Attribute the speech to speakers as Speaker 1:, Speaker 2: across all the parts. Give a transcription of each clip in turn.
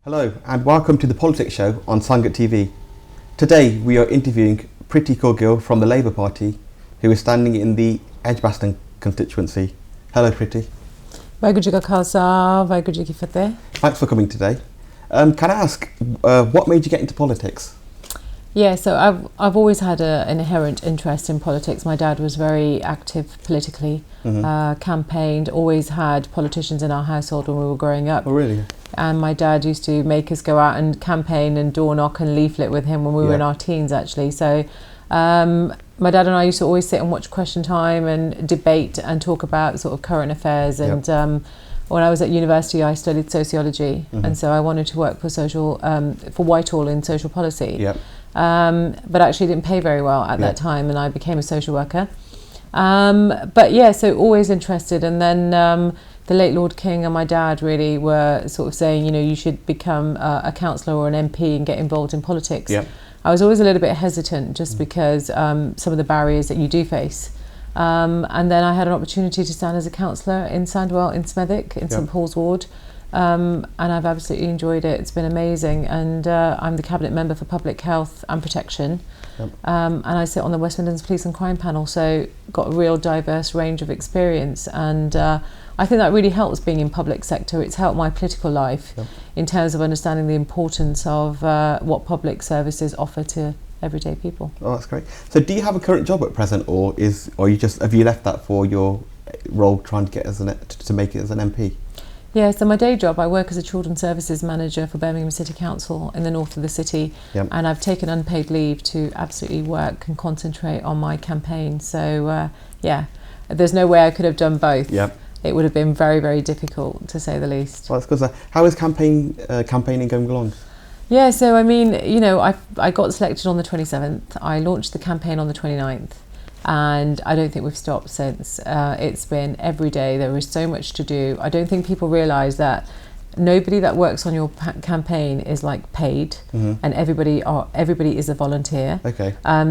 Speaker 1: Hello and welcome to the Politics Show on Sangat TV. Today we are interviewing Preet Kaur Gill from the Labour Party, who is standing in the Edgbaston constituency. Hello Preeti.
Speaker 2: Vaheguru Ji Ka Khalsa, Vaheguru Ji Ki Fateh.
Speaker 1: Thanks for coming today. Can I ask, what made you get into politics?
Speaker 2: Yeah, so I've always had an inherent interest in politics. My dad was very active politically, campaigned, always had politicians in our household when we were growing up.
Speaker 1: Oh really?
Speaker 2: And my dad used to make us go out and campaign and door knock and leaflet with him when we were in our teens actually. So my dad and I used to always sit and watch Question Time and debate and talk about sort of current affairs. And when I was at university I studied sociology, and so I wanted to work for Whitehall in social policy. But actually didn't pay very well at that time, and I became a social worker. But yeah, so always interested. And then the late Lord King and my dad really were sort of saying, you know, you should become a councillor or an MP and get involved in politics. I was always a little bit hesitant just because some of the barriers that you do face. And then I had an opportunity to stand as a councillor in Sandwell in Smethwick in St Paul's Ward. And I've absolutely enjoyed it. It's been amazing. And I'm the Cabinet Member for Public Health and Protection. And I sit on the West Midlands Police and Crime Panel, so got a real diverse range of experience. And I think that really helps being in public sector. It's helped my political life in terms of understanding the importance of what public services offer to everyday people.
Speaker 1: Oh, that's great. So do you have a current job at present, or have you left that for your role trying to get to make it as an MP?
Speaker 2: Yeah, so my day job, I work as a Children's Services Manager for Birmingham City Council in the north of the city, and I've taken unpaid leave to absolutely work and concentrate on my campaign. So yeah, there's no way I could have done both. It would have been very, very difficult, to say the least. Well,
Speaker 1: that's because how is campaigning going along?
Speaker 2: Yeah, so I mean, you know, I got selected on the 27th. I launched the campaign on the 29th. And I don't think we've stopped since. It's been every day. There is so much to do. I don't think people realise that nobody that works on your campaign is like paid, and everybody is a volunteer.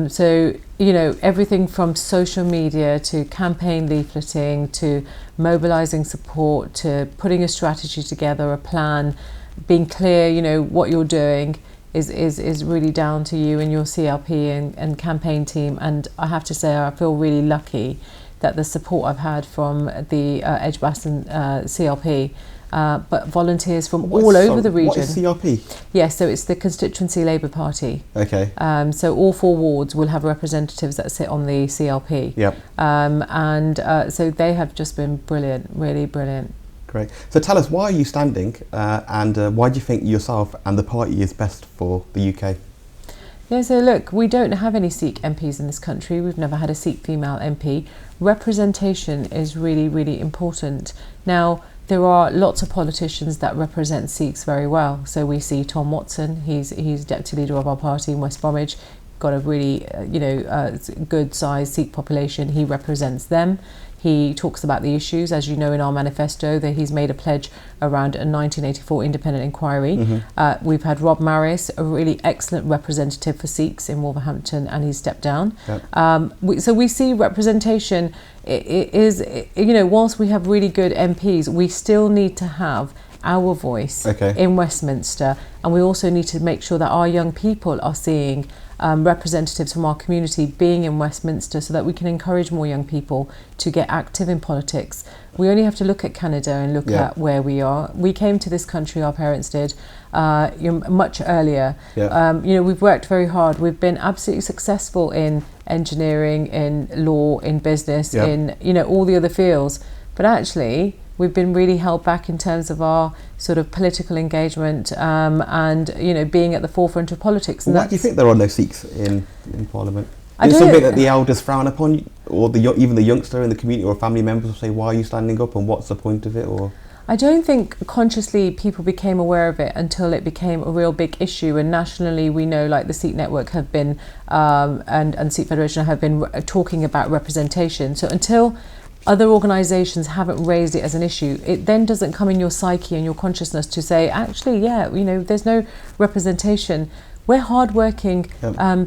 Speaker 2: So you know, everything from social media to campaign leafleting to mobilising support to putting a strategy together, a plan, being clear, you know, what you're doing is really down to you and your CLP and campaign team. And I have to say I feel really lucky that the support I've had from the Edgbaston CLP, but volunteers from all over the region.
Speaker 1: What is CLP?
Speaker 2: Yes, so it's the Constituency Labour Party. So all 4 wards will have representatives that sit on the CLP. So they have just been brilliant, really brilliant.
Speaker 1: Great. So tell us, why are you standing and why do you think yourself and the party is best for the UK?
Speaker 2: Yeah, so look, we don't have any Sikh MPs in this country. We've never had a Sikh female MP. Representation is really, really important. Now, there are lots of politicians that represent Sikhs very well. So we see Tom Watson, he's deputy leader of our party in West Bromwich, got a really good sized Sikh population. He represents them. He talks about the issues, as you know, in our manifesto, that he's made a pledge around a 1984 independent inquiry. We've had Rob Maris, a really excellent representative for Sikhs in Wolverhampton, and he's stepped down. So we see representation whilst we have really good MPs, we still need to have our voice in Westminster, and we also need to make sure that our young people are seeing representatives from our community being in Westminster, so that we can encourage more young people to get active in politics. We only have to look at Canada and look at where we are. We came to this country, our parents did, much earlier. We've worked very hard. We've been absolutely successful in engineering, in law, in business, in all the other fields. But actually, we've been really held back in terms of our sort of political engagement and being at the forefront of politics.
Speaker 1: Why do you think there are no Sikhs in Parliament? Is it something that the elders frown upon, or even the youngster in the community or family members will say, why are you standing up and what's the point of it? Or
Speaker 2: I don't think consciously people became aware of it until it became a real big issue, and nationally we know, like the Sikh Network have been and Sikh Federation have been talking about representation. So until other organisations haven't raised it as an issue, it then doesn't come in your psyche and your consciousness to say, actually, there's no representation. We're hardworking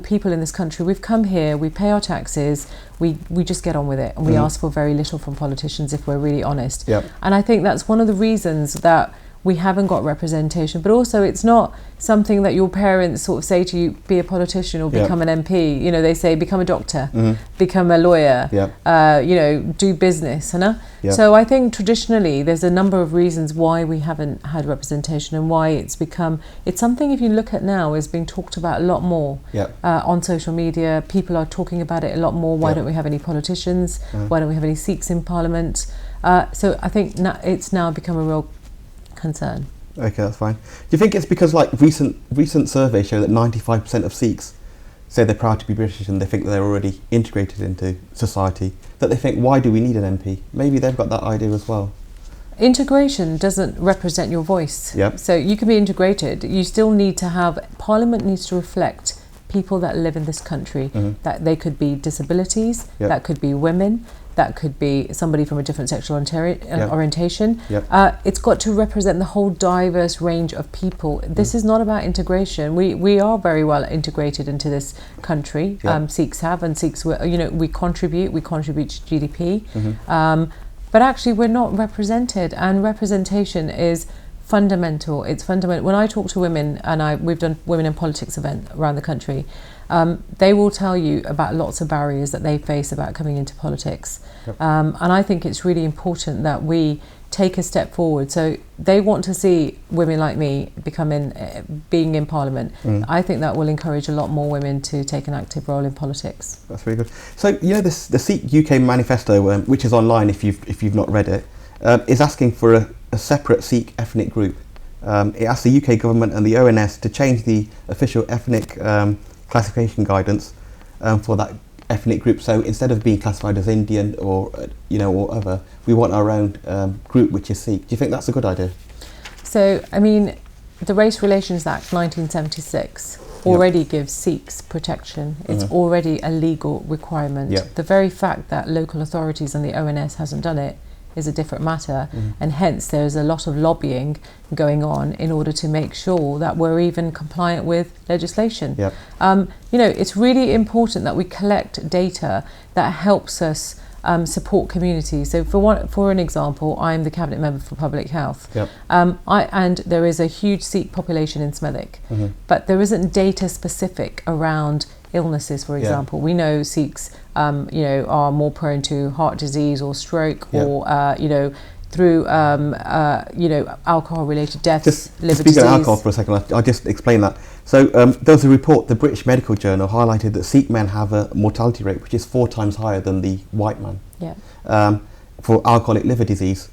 Speaker 2: people in this country. We've come here, we pay our taxes, we just get on with it, and we ask for very little from politicians if we're really honest. And I think that's one of the reasons that we haven't got representation, but also it's not something that your parents sort of say to you, be a politician or become an MP. You know, they say become a doctor, become a lawyer, you know, do business, you know? So I think traditionally there's a number of reasons why we haven't had representation, and why it's something, if you look at now, is being talked about a lot more on social media. People are talking about it a lot more. Why don't we have any politicians? Why don't we have any Sikhs in Parliament? So I think it's now become a real concern.
Speaker 1: Okay, that's fine. Do you think it's because, like, recent surveys show that 95% of Sikhs say they're proud to be British and they think that they're already integrated into society, that they think, why do we need an MP? Maybe they've got that idea as well.
Speaker 2: Integration doesn't represent your voice. So you can be integrated. You still need to have, Parliament needs to reflect people that live in this country. That they could be disabilities, that could be women, that could be somebody from a different sexual orientation. It's got to represent the whole diverse range of people. This is not about integration. We are very well integrated into this country. Sikhs have, and Sikhs, you know, we contribute to GDP. But actually we're not represented, and representation is fundamental. It's fundamental. When I talk to women, and we've done women in politics event around the country, they will tell you about lots of barriers that they face about coming into politics. And I think it's really important that we take a step forward. So they want to see women like me being in Parliament. I think that will encourage a lot more women to take an active role in politics. That's
Speaker 1: very good. So, you know, the Sikh UK Manifesto, which is online if you've not read it, is asking for a separate Sikh ethnic group. It asks the UK government and the ONS to change the official ethnic classification guidance for that ethnic group. So instead of being classified as Indian or or other, we want our own group, which is Sikh. Do you think that's a good idea?
Speaker 2: So, I mean, the Race Relations Act 1976 already gives Sikhs protection. It's already a legal requirement. The very fact that local authorities and the ONS hasn't done it is a different matter, and hence there's a lot of lobbying going on in order to make sure that we're even compliant with legislation. You know, it's really important that we collect data that helps us support communities. So for an example, I'm the Cabinet Member for Public Health, and there is a huge Sikh population in Smethwick, but there isn't data specific around illnesses, for example. We know Sikhs are more prone to heart disease or stroke, or through alcohol related deaths,
Speaker 1: just
Speaker 2: liver
Speaker 1: speaking
Speaker 2: disease.
Speaker 1: of alcohol for a second, I'll just explain that. So there was a report, the British Medical Journal highlighted that Sikh men have a mortality rate which is 4 times higher than the white man for alcoholic liver disease.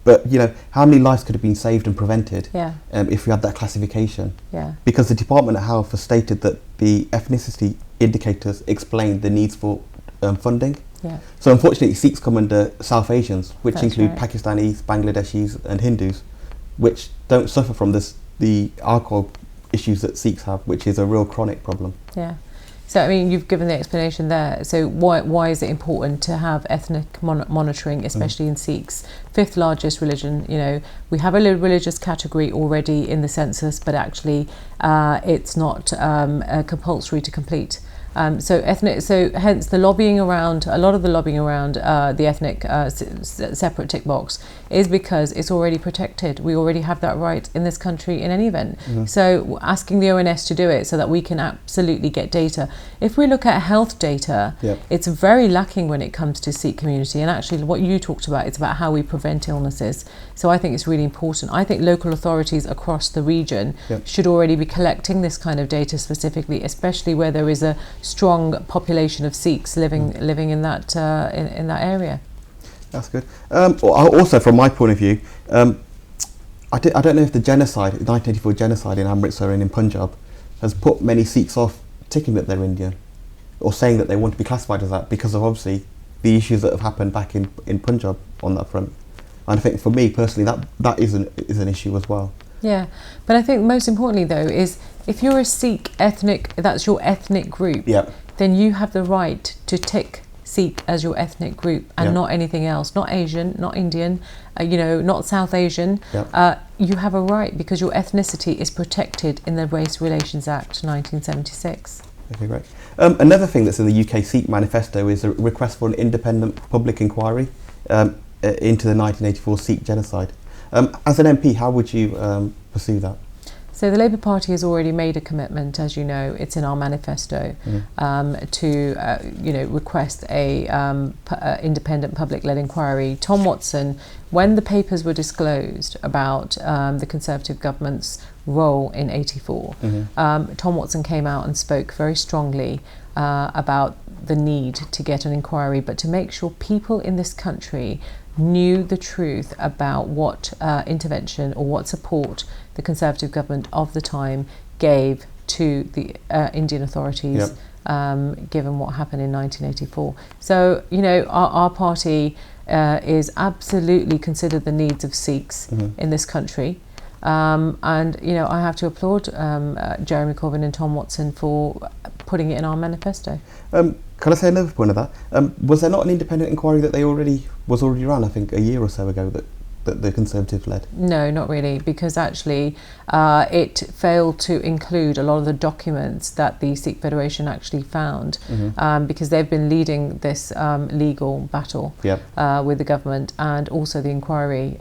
Speaker 1: But, you know, how many lives could have been saved and prevented if we had that classification? Because the Department of Health has stated that the ethnicity indicators explain the needs for funding. So unfortunately, Sikhs come under South Asians, which include Pakistanis, Bangladeshis and Hindus, which don't suffer from the alcohol issues that Sikhs have, which is a real chronic problem.
Speaker 2: So, I mean, you've given the explanation there. So why is it important to have ethnic monitoring, especially in Sikhs? 5th largest religion, you know, we have a religious category already in the census, but actually it's not compulsory to complete. So hence the lobbying around, a lot of the lobbying around the ethnic separate tick box is because it's already protected. We already have that right in this country in any event. So asking the ONS to do it so that we can absolutely get data. If we look at health data, it's very lacking when it comes to Sikh community, and actually what you talked about, it's about how we prevent illnesses. So I think it's really important. I think local authorities across the region should already be collecting this kind of data specifically, especially where there is a strong population of Sikhs living in that in that area.
Speaker 1: That's good. Also, from my point of view, I don't know if the 1984 genocide in Amritsar and in Punjab has put many Sikhs off ticking that they're Indian or saying that they want to be classified as that, because of obviously the issues that have happened back in Punjab on that front. And I think for me personally that is an issue as well.
Speaker 2: Yeah, but I think most importantly though is if you're a Sikh ethnic, that's your ethnic group, then you have the right to tick Sikh as your ethnic group and not anything else, not Asian, not Indian, not South Asian. You have a right because your ethnicity is protected in the Race Relations Act 1976.
Speaker 1: Okay, great. Another thing that's in the UK Sikh Manifesto is a request for an independent public inquiry into the 1984 Sikh genocide. As an MP, how would you pursue that?
Speaker 2: So the Labour Party has already made a commitment, as you know, it's in our manifesto, to request a independent public-led inquiry. Tom Watson, when the papers were disclosed about the Conservative government's role in 84, Tom Watson came out and spoke very strongly about the need to get an inquiry, but to make sure people in this country knew the truth about what intervention or what support the Conservative government of the time gave to the Indian authorities, given what happened in 1984. So, our party is absolutely considered the needs of Sikhs in this country. And, I have to applaud Jeremy Corbyn and Tom Watson for putting it in our manifesto.
Speaker 1: Can I say another point of that? Was there not an independent inquiry that was already run, I think, a year or so ago, that the Conservatives led?
Speaker 2: No, not really, because actually it failed to include a lot of the documents that the Sikh Federation actually found, because they've been leading this legal battle with the government and also the inquiry.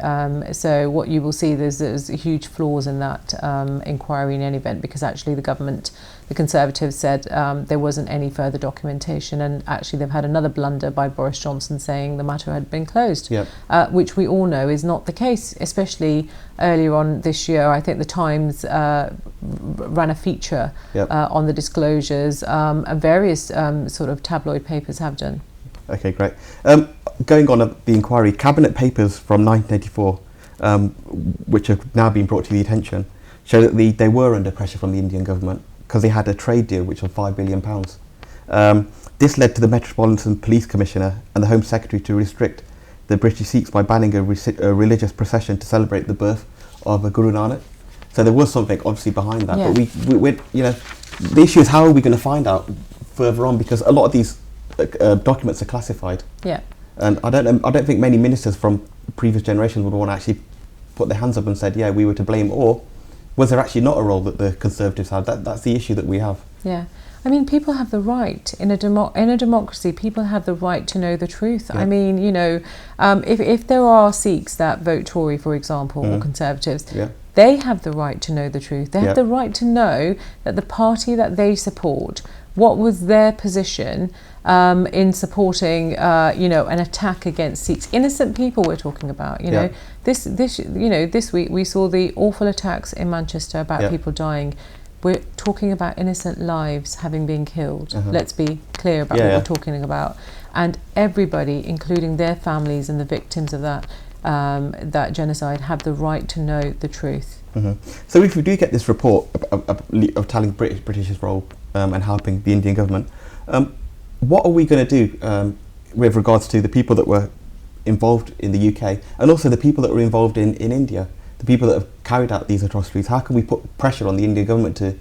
Speaker 2: So what you will see, there's huge flaws in that inquiry in any event, because actually the Conservatives said there wasn't any further documentation, and actually they've had another blunder by Boris Johnson saying the matter had been closed, which we all know is not the case, especially earlier on this year. I think the Times ran a feature on the disclosures, and various sort of tabloid papers have done.
Speaker 1: Okay, great. Going on the inquiry, cabinet papers from 1984, which have now been brought to the attention, show that they were under pressure from the Indian government because they had a trade deal which was £5 billion. This led to the Metropolitan Police Commissioner and the Home Secretary to restrict the British Sikhs by banning a religious procession to celebrate the birth of Guru Nanak. So there was something obviously behind that. But the issue is, how are we going to find out further on, because a lot of these documents are classified. And I don't think many ministers from previous generations would want to actually put their hands up and said, we were to blame, or was there actually not a role that the Conservatives had? That's the issue that we have.
Speaker 2: I mean, people have the right in a democracy. People have the right to know the truth. I mean, if there are Sikhs that vote Tory, for example, or Conservatives, they have the right to know the truth. They have the right to know that the party that they support, what was their position in supporting, an attack against Sikhs, innocent people we're talking about. This week we saw the awful attacks in Manchester about people dying. We're talking about innocent lives having been killed. Let's be clear about what we're talking about. And everybody, including their families and the victims of that genocide, have the right to know the truth.
Speaker 1: So if we do get this report of telling British's role and helping the Indian government, what are we going to do with regards to the people that were involved in the UK and also the people that were involved in India? The people that have carried out these atrocities, how can we put pressure on the Indian government to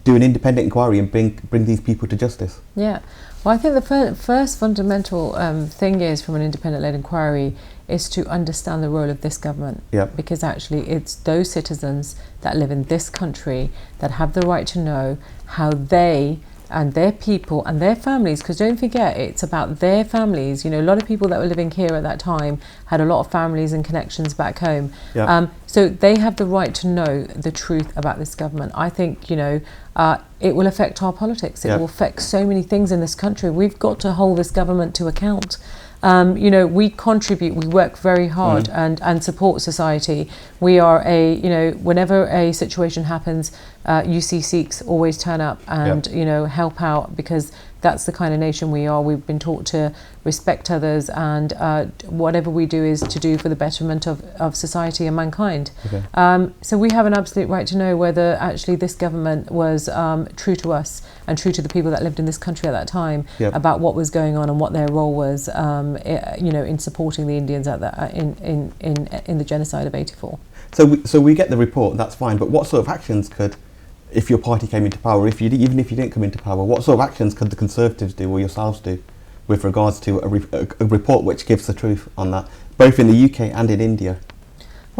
Speaker 1: do an independent inquiry and bring these people to justice?
Speaker 2: Well, I think the first fundamental thing is, from an independent-led inquiry, is to understand the role of this government. Because actually it's those citizens that live in this country that have the right to know how they and their people and their families, because don't forget, it's about their families. A lot of people that were living here at that time had a lot of families and connections back home. So they have the right to know the truth about this government. I think, it will affect our politics. It will affect so many things in this country. We've got to hold this government to account. We contribute, we work very hard and support society. We are whenever a situation happens, you see Sikhs always turn up and, help out, because that's the kind of nation we are. We've been taught to respect others, and whatever we do is to do for the betterment of society and mankind. So we have an absolute right to know whether actually this government was true to us and true to the people that lived in this country at that time, about what was going on and what their role was, in supporting the Indians at that in the genocide of '84.
Speaker 1: So we get the report, that's fine, but what sort of actions could, if your party came into power, even if you didn't come into power, what sort of actions could the Conservatives do, or yourselves do, with regards to a report which gives the truth on that, both in the UK and in India?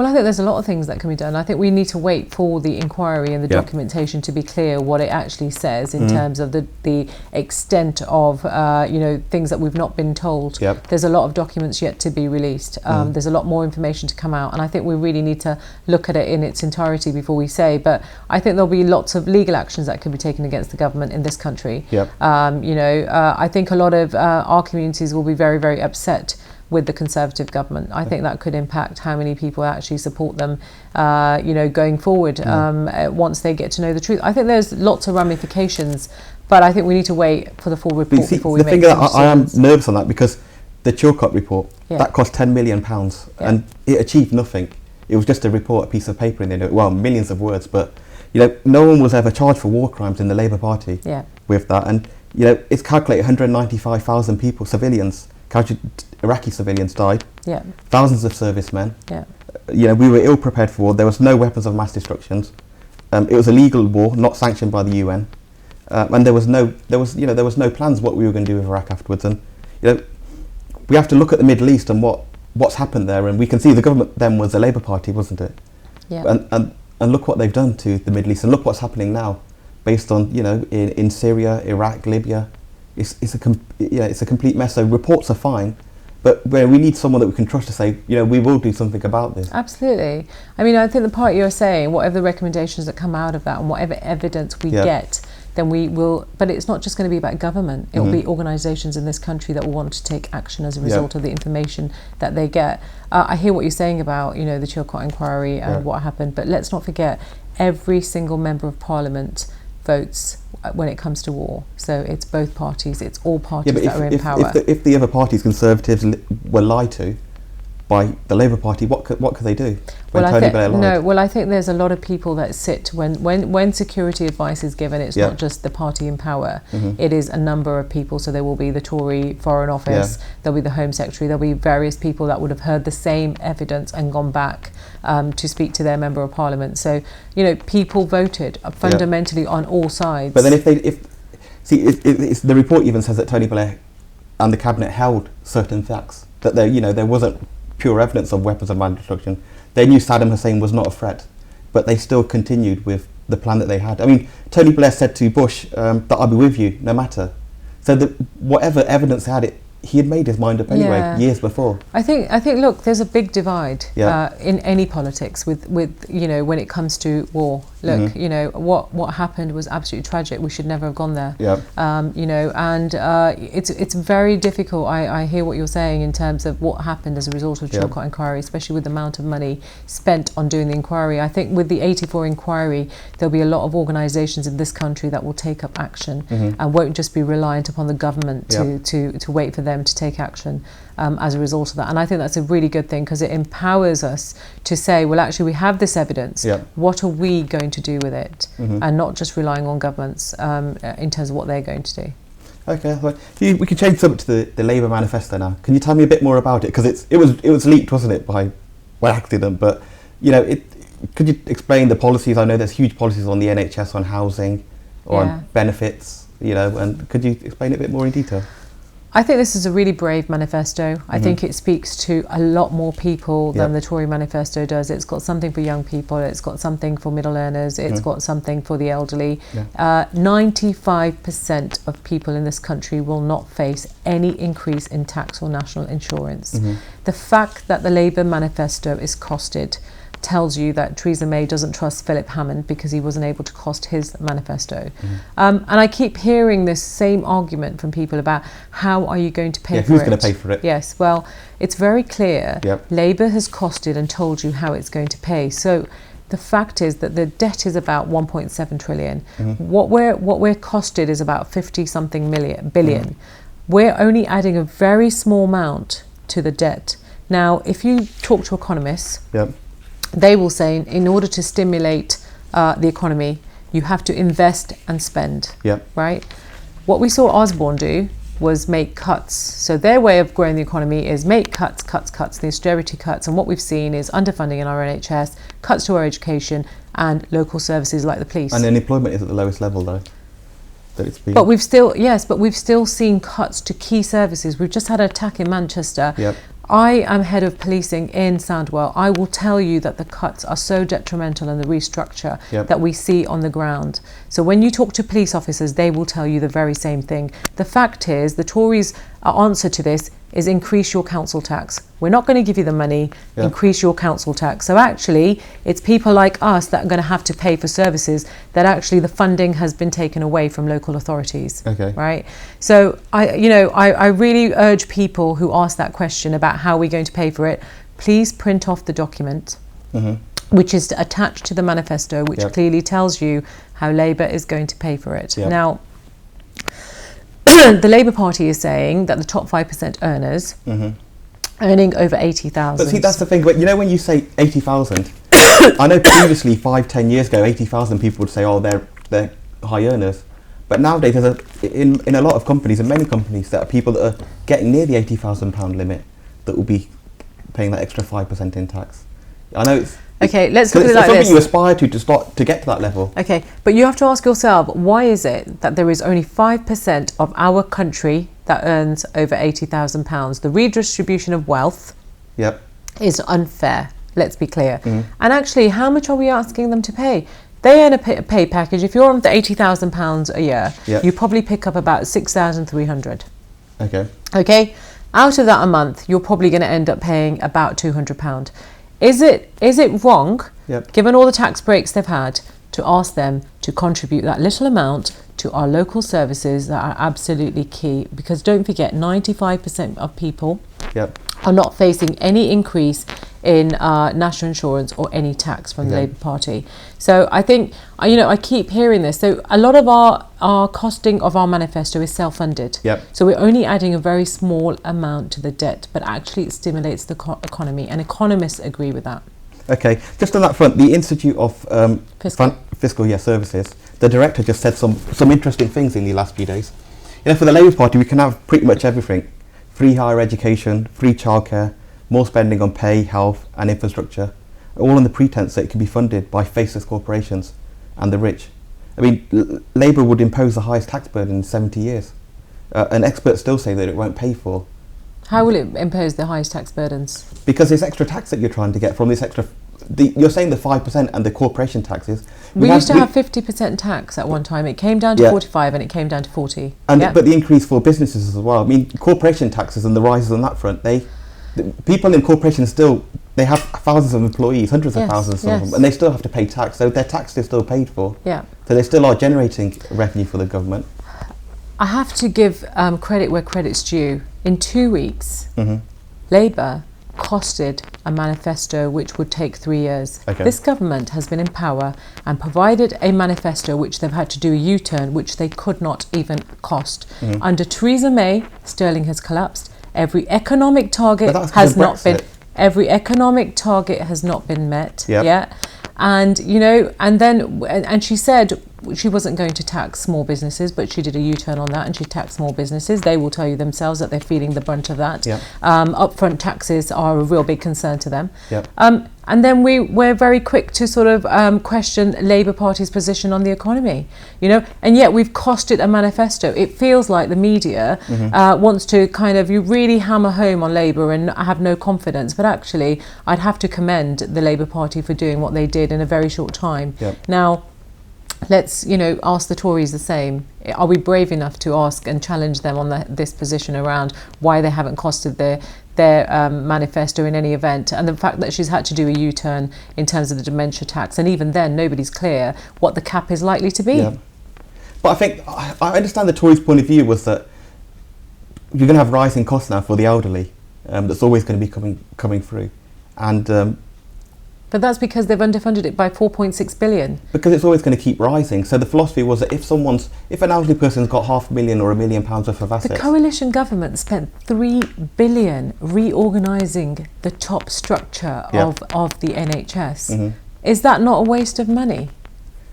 Speaker 2: Well, I think there's a lot of things that can be done. I think we need to wait for the inquiry and the documentation to be clear what it actually says in terms of the extent of things that we've not been told. There's a lot of documents yet to be released. There's a lot more information to come out, and I think we really need to look at it in its entirety before we say. But I think there'll be lots of legal actions that can be taken against the government in this country. I think a lot of our communities will be very, very upset with the Conservative government. I think that could impact how many people actually support them, going forward once they get to know the truth. I think there's lots of ramifications, but I think we need to wait for the full report before we make decisions.
Speaker 1: I am nervous on that because the Chilcot report, that cost £10 million and it achieved nothing. It was just a report, a piece of paper, and millions of words, but no one was ever charged for war crimes in the Labour Party with that. And it's calculated 195,000 people, civilians, Iraqi civilians died. Thousands of servicemen. We were ill prepared for war. There was no weapons of mass destruction. It was a legal war, not sanctioned by the UN, and there was no plans what we were going to do with Iraq afterwards. And we have to look at the Middle East and what's happened there, and we can see the government then was the Labour Party, wasn't it? And look what they've done to the Middle East, and look what's happening now, based on in Syria, Iraq, Libya. It's a complete mess. So reports are fine, but where we need someone that we can trust to say, we will do something about this.
Speaker 2: Absolutely. I mean, I think the part you're saying, whatever the recommendations that come out of that and whatever evidence we get, then we will, but it's not just going to be about government. It will be organisations in this country that will want to take action as a result of the information that they get. I hear what you're saying about, the Chilcot inquiry and what happened, but let's not forget every single member of Parliament votes when it comes to war. So it's both parties, it's all parties that are in power.
Speaker 1: If the other parties, Conservatives, were lied to by the Labour Party, what could they do?
Speaker 2: I think there's a lot of people that sit when security advice is given. It's not just the party in power. It is a number of people. So there will be the Tory Foreign Office, there'll be the Home Secretary, there'll be various people that would have heard the same evidence and gone back to speak to their Member of Parliament. So people voted fundamentally on all sides.
Speaker 1: But then it's the report even says that Tony Blair and the cabinet held certain facts, that there wasn't pure evidence of weapons of mass destruction. They knew Saddam Hussein was not a threat, but they still continued with the plan that they had. I mean, Tony Blair said to Bush that I'll be with you no matter. So whatever evidence they had, he had made his mind up anyway years before.
Speaker 2: I think look, there's a big divide in any politics with when it comes to war. Look, what happened was absolutely tragic. We should never have gone there. It's very difficult. I hear what you're saying in terms of what happened as a result of the Chilcot inquiry, especially with the amount of money spent on doing the inquiry. I think with the 84 inquiry, there'll be a lot of organisations in this country that will take up action and won't just be reliant upon the government to wait for them to take action as a result of that. And I think that's a really good thing, because it empowers us to say, well, actually, we have this evidence. What are we going to do with it? And not just relying on governments in terms of what they're going to do.
Speaker 1: Okay, well, we can change subject to the Labor Manifesto now. Can you tell me a bit more about it? Because it was leaked, wasn't it, by accident? But could you explain the policies? I know there's huge policies on the NHS, on housing, or on benefits. And could you explain it a bit more in detail?
Speaker 2: I think this is a really brave manifesto. I think it speaks to a lot more people than the Tory manifesto does. It's got something for young people, it's got something for middle earners, it's got something for the elderly. 95% of people in this country will not face any increase in tax or national insurance. The fact that the Labour manifesto is costed tells you that Theresa May doesn't trust Philip Hammond because he wasn't able to cost his manifesto. And I keep hearing this same argument from people about how are you going to pay for it?
Speaker 1: Who's going to pay for it?
Speaker 2: Yes, well, it's very clear. Labour has costed and told you how it's going to pay. So the fact is that the debt is about 1.7 trillion. What we're costed is about 50-something billion. We're only adding a very small amount to the debt. Now, if you talk to economists, they will say in order to stimulate the economy, you have to invest and spend, right? What we saw Osborne do was make cuts. So their way of growing the economy is make cuts, the austerity cuts. And what we've seen is underfunding in our NHS, cuts to our education and local services like the police.
Speaker 1: And unemployment is at the lowest level though.
Speaker 2: But we've still seen cuts to key services. We've just had an attack in Manchester. I am head of policing in Sandwell. I will tell you that the cuts are so detrimental and the restructure that we see on the ground. So when you talk to police officers, they will tell you the very same thing. The fact is, the Tories' answer to this is increase your council tax. We're not going to give you the money, increase your council tax. So actually, it's people like us that are going to have to pay for services that actually the funding has been taken away from local authorities. Right? So I really urge people who ask that question about how we're going to pay for it, please print off the document, which is attached to the manifesto, which clearly tells you how Labour is going to pay for it. Now, the Labour Party is saying that the top 5% earners earning over 80,000.
Speaker 1: But see, that's the thing. But you know, when you say 80,000, I know previously 5-10 years ago, 80,000 people would say, "Oh, they're high earners." But nowadays, there's in a lot of companies, and many companies, there are people that are getting near the £80,000 limit that will be paying that extra 5% in tax. I know it's.
Speaker 2: Okay, let's look at it like this.
Speaker 1: It's something you aspire to get to that level.
Speaker 2: Okay, but you have to ask yourself, why is it that there is only 5% of our country that earns over £80,000? The redistribution of wealth is unfair, let's be clear. And actually, how much are we asking them to pay? They earn a pay package. If you're on the £80,000 a year, you probably pick up about 6,300. Okay, out of that a month, you're probably going to end up paying about £200. Is it wrong, given all the tax breaks they've had, to ask them to contribute that little amount to our local services that are absolutely key? Because don't forget, 95% of people are not facing any increase in national insurance or any tax from the Labour Party. So I think, I keep hearing this. So a lot of our costing of our manifesto is self-funded. So we're only adding a very small amount to the debt, but actually it stimulates the economy, and economists agree with that.
Speaker 1: Okay, just on that front, the Institute of Fiscal Services, the director just said some interesting things in the last few days. For the Labour Party, we can have pretty much everything. Free higher education, free childcare, more spending on pay, health and infrastructure, all on the pretense that it can be funded by faceless corporations and the rich. I mean, Labour would impose the highest tax burden in 70 years. And experts still say that it won't pay for.
Speaker 2: How will it impose the highest tax burdens?
Speaker 1: Because there's extra tax that you're trying to get from this extra. You're saying the 5% and the corporation taxes.
Speaker 2: We used to have 50% tax at one time. It came down to 45 and it came down to 40.
Speaker 1: And but the increase for businesses as well. I mean, corporation taxes and the rises on that front, people in corporations they have thousands of employees, hundreds of thousands of them, and they still have to pay tax. So their tax is still paid for. So they still are generating revenue for the government.
Speaker 2: I have to give credit where credit's due. In 2 weeks, Labour costed a manifesto which would take 3 years. This government has been in power and provided a manifesto which they've had to do a U-turn, which they could not even cost. Under Theresa May, sterling has collapsed. Every economic target has not been. Every economic target has not been met. And and she said she wasn't going to tax small businesses, but she did a U-turn on that and she taxed small businesses. They will tell you themselves that they're feeling the brunt of that. Upfront taxes are a real big concern to them. And then we're very quick to sort of question Labour Party's position on the economy, and yet we've costed a manifesto. It feels like the media wants to kind of, you really hammer home on Labour and have no confidence, but actually I'd have to commend the Labour Party for doing what they did in a very short time. Now, let's ask the Tories the same. Are we brave enough to ask and challenge them on this position around why they haven't costed their manifesto in any event, and the fact that she's had to do a U-turn in terms of the dementia tax, and even then nobody's clear what the cap is likely to be.
Speaker 1: But I think I understand the Tories' point of view was that you're going to have rising costs now for the elderly. That's always going to be coming through, and
Speaker 2: but that's because they've underfunded it by 4.6 billion.
Speaker 1: Because it's always going to keep rising. So the philosophy was that if an elderly person's got £500,000 or £1 million worth of assets.
Speaker 2: The coalition government spent £3 billion reorganising the top structure of the NHS. Is that not a waste of money?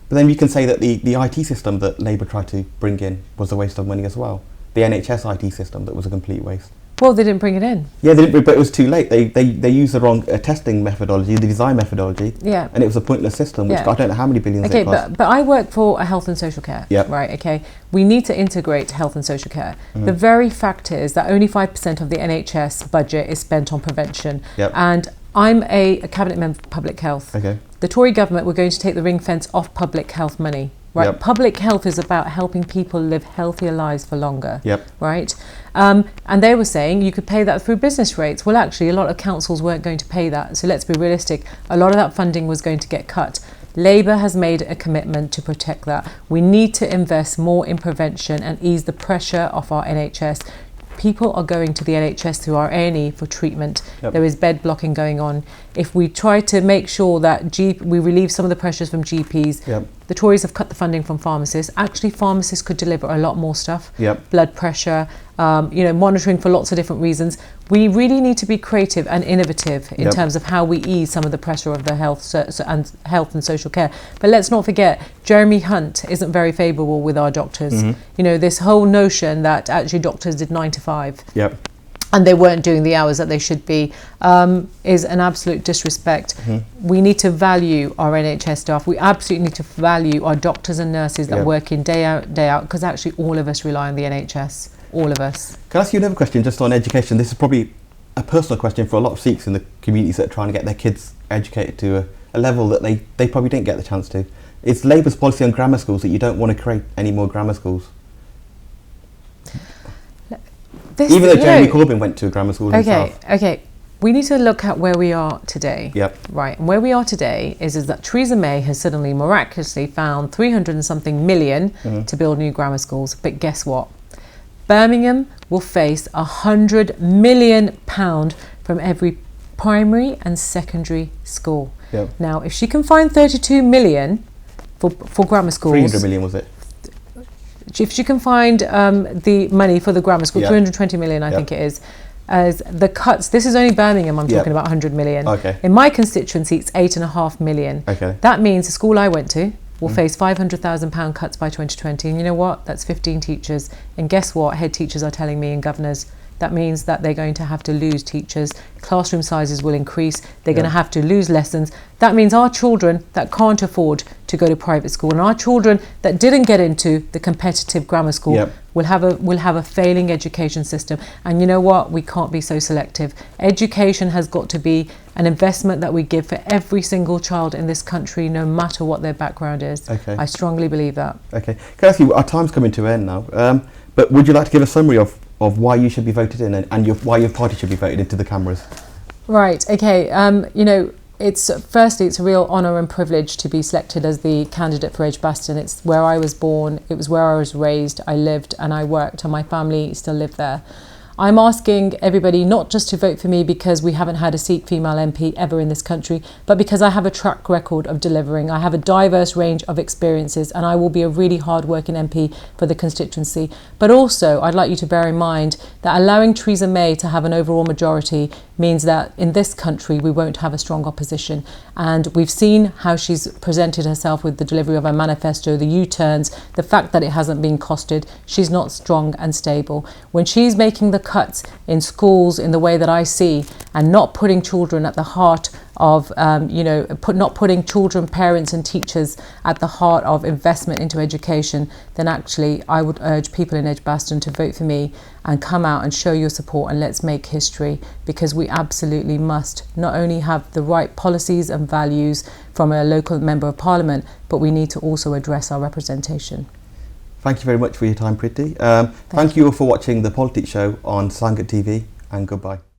Speaker 1: But then you can say that the IT system that Labour tried to bring in was a waste of money as well. The NHS IT system that was a complete waste.
Speaker 2: Well, they didn't bring it in.
Speaker 1: Yeah, they didn't, but it was too late. They used the wrong testing methodology, the design methodology.
Speaker 2: Yeah.
Speaker 1: And it was a pointless system, which I don't know how many billions it cost.
Speaker 2: But I work for a health and social care.
Speaker 1: Yep.
Speaker 2: Right, okay. We need to integrate health and social care. The very fact is that only 5% of the NHS budget is spent on prevention.
Speaker 1: Yep.
Speaker 2: And I'm a cabinet member for public health.
Speaker 1: Okay.
Speaker 2: The Tory government were going to take the ring fence off public health money. Right,
Speaker 1: Yep.
Speaker 2: Public health is about helping people live healthier lives for longer.
Speaker 1: Yep.
Speaker 2: Right, and they were saying you could pay that through business rates. Well, actually, a lot of councils weren't going to pay that. So let's be realistic. A lot of that funding was going to get cut. Labour has made a commitment to protect that. We need to invest more in prevention and ease the pressure off our NHS. People are going to the NHS through our A&E for treatment.
Speaker 1: Yep.
Speaker 2: There is bed blocking going on. If we try to make sure that we relieve some of the pressures from GPs,
Speaker 1: Yep.
Speaker 2: the Tories have cut the funding from pharmacists. Actually, pharmacists could deliver a lot more stuff.
Speaker 1: Yep.
Speaker 2: Blood pressure, monitoring for lots of different reasons. We really need to be creative and innovative in
Speaker 1: Yep.
Speaker 2: terms of how we ease some of the pressure of the health and social care. But let's not forget, Jeremy Hunt isn't very favourable with our doctors. This whole notion that actually doctors did 9 to 5.
Speaker 1: Yep.
Speaker 2: And they weren't doing the hours that they should be, is an absolute disrespect. We need to value our NHS staff. We absolutely need to value our doctors and nurses that
Speaker 1: Yep.
Speaker 2: work in day out, because actually all of us rely on the NHS. All of us.
Speaker 1: Can I ask you another question just on education? This is probably a personal question for a lot of Sikhs in the communities that are trying to get their kids educated to a level that they probably didn't get the chance to. It's Labour's policy on grammar schools that you don't want to create any more grammar schools. Even though Jeremy Corbyn went to a grammar school himself.
Speaker 2: Okay. We need to look at where we are today.
Speaker 1: Yep.
Speaker 2: Right. And where we are today is that Theresa May has suddenly miraculously found 300 and something million to build new grammar schools. But guess what? Birmingham will face £100 million from every primary and secondary school.
Speaker 1: Yep.
Speaker 2: Now, if she can find 32 million for grammar schools...
Speaker 1: 300 million was it?
Speaker 2: If she can find the money for the grammar school,
Speaker 1: Yep.
Speaker 2: 320 million, I think it is, as the cuts, this is only Birmingham, I'm talking about 100 million.
Speaker 1: Okay.
Speaker 2: In my constituency, it's 8.5 million.
Speaker 1: Okay.
Speaker 2: That means the school I went to will face £500,000 cuts by 2020. And you know what? That's 15 teachers. And guess what? Head teachers are telling me, and governors, that means that they're going to have to lose teachers. Classroom sizes will increase. They're going to have to lose lessons. That means our children that can't afford to go to private school, and our children that didn't get into the competitive grammar school will have a failing education system. And you know what? We can't be so selective. Education has got to be an investment that we give for every single child in this country, no matter what their background is.
Speaker 1: Okay.
Speaker 2: I strongly believe that.
Speaker 1: Okay. Can I ask you, our time's coming to an end now, but would you like to give a summary of why you should be voted in and why your party should be voted into the cameras?
Speaker 2: Right, okay. It's a real honour and privilege to be selected as the candidate for Edgbaston. It's where I was born, it was where I was raised, I lived and I worked, and my family still live there. I'm asking everybody not just to vote for me because we haven't had a Sikh female MP ever in this country, but because I have a track record of delivering. I have a diverse range of experiences, and I will be a really hard-working MP for the constituency. But also, I'd like you to bear in mind that allowing Theresa May to have an overall majority means that in this country we won't have a strong opposition. And we've seen how she's presented herself with the delivery of her manifesto, the U-turns, the fact that it hasn't been costed. She's not strong and stable. When she's making the cuts in schools in the way that I see, and not putting children at the heart of, not putting children, parents and teachers at the heart of investment into education, then actually I would urge people in Edgbaston to vote for me and come out and show your support, and let's make history, because we absolutely must not only have the right policies and values from a local member of parliament, but we need to also address our representation.
Speaker 1: Thank you very much for your time, Preeti. Thank you all for watching the Politics Show on Sangat TV, and goodbye.